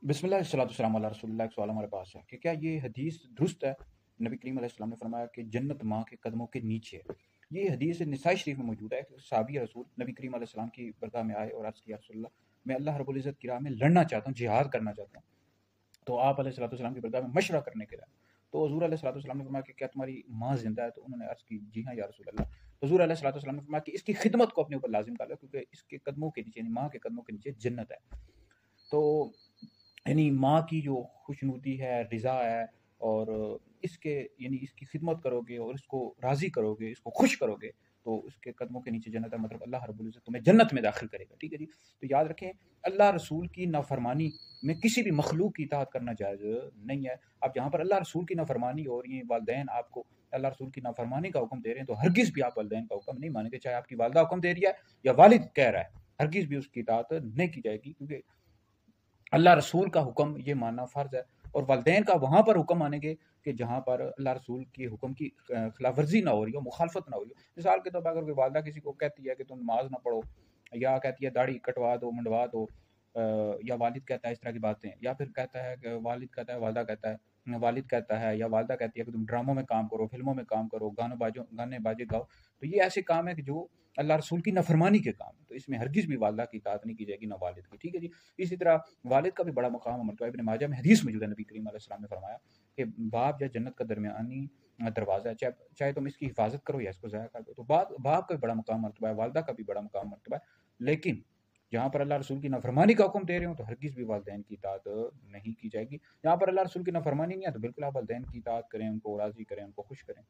بسم اللہ الصلوۃ والسلام علی رسول اللہ۔ ایک سوال ہمارے پاس ہے کہ کیا یہ حدیث درست ہے؟ نبی کریم علیہ السلام نے فرمایا کہ جنت ماں کے قدموں کے نیچے ہے۔ یہ حدیث نسائی شریف میں موجود ہے۔ ایک صحابی رسول نبی کریم علیہ السلام کی برگاہ میں آئے اور عرض کیا رسول اللہ، میں اللہ رب العزت کی راہ میں لڑنا چاہتا ہوں، جہاد کرنا چاحتا ہوں۔ تو آپ علیہ الصلوۃ والسلام کی برگاہ میں مشورہ کرنے کے لیے، تو حضور علیہ الصلوۃ والسلام نے فرمایا کہ کیا تمہاری ماں زندہ ہے؟ تو انہوں نے عرض کی جی ہاں یا رسول اللہ۔ حضور علیہ الصلوۃ والسلام نے فرمایا کہ اس کی خدمت کو اپنے اوپر لازم کر لو، کیونکہ اس کے قدموں کے نیچے، یعنی ماں کے قدموں کے نیچے جنت ہے۔ تو یعنی ماں کی جو خوشنودی ہے، رضا ہے، اور اس کے یعنی اس کی خدمت کرو گے اور اس کو راضی کرو گے، اس کو خوش کرو گے، تو اس کے قدموں کے نیچے جنت ہے، مطلب اللہ رب العزت تمہیں جنت میں داخل کرے گا۔ ٹھیک ہے جی۔ تو یاد رکھیں، اللہ رسول کی نافرمانی میں کسی بھی مخلوق کی اطاعت کرنا جائز نہیں ہے۔ اب جہاں پر اللہ رسول کی نافرمانی ہو رہی ہے، والدین آپ کو اللہ رسول کی نافرمانی کا حکم دے رہے ہیں، تو ہرگز بھی آپ والدین کا حکم نہیں مانیں گے، چاہے آپ کی والدہ حکم دے رہی ہے یا والد کہہ رہا ہے، ہرگز بھی اس کی اطاعت نہیں کی جائے گی، کیونکہ اللہ رسول کا حکم یہ ماننا فرض ہے۔ اور والدین کا وہاں پر حکم مانیں گے کہ جہاں پر اللہ رسول کے حکم کی خلاف ورزی نہ ہو رہی ہو، مخالفت نہ ہو رہی ہو۔ مثال کے طور پر اگر کوئی والدہ کسی کو کہتی ہے کہ تم نماز نہ پڑھو، یا کہتی ہے داڑھی کٹوا دو، منڈوا دو، یا والد کہتا ہے اس طرح کی باتیں، یا پھر کہتا ہے کہ والد کہتا ہے، والدہ کہتا ہے، والد کہتا ہے یا والدہ کہتی ہے کہ تم ڈراموں میں کام کرو، فلموں میں کام کرو، گانے باجے گاؤ، تو یہ ایسے کام ہے کہ جو اللہ رسول کی نافرمانی کے کام ہے، تو اس میں ہرگز بھی والدہ کی اطاعت نہیں کی جائے گی، نہ والد کی۔ ٹھیک ہے جی۔ اسی طرح والد کا بھی بڑا مقام اور مرتبہ، ابن ماجہ میں حدیث موجود ہے، نبی کریم علیہ السلام نے فرمایا کہ باپ جو جنت کا درمیانی دروازہ ہے، چاہے تم اس کی حفاظت کرو یا اس کو ضائع کر دو، تو باپ کا بھی بڑا مقام مرتبہ ہے، والدہ کا بھی بڑا مقام مرتبہ ہے۔ لیکن جہاں پر اللہ رسول کی نافرمانی کا حکم دے رہے ہوں تو ہرگز بھی والدین کی اطاعت نہیں کی جائے گی۔ جہاں پر اللہ رسول کی نافرمانی نہیں ہے تو بالکل آپ والدین کی اطاعت کریں، ان کو راضی کریں، ان کو خوش کریں۔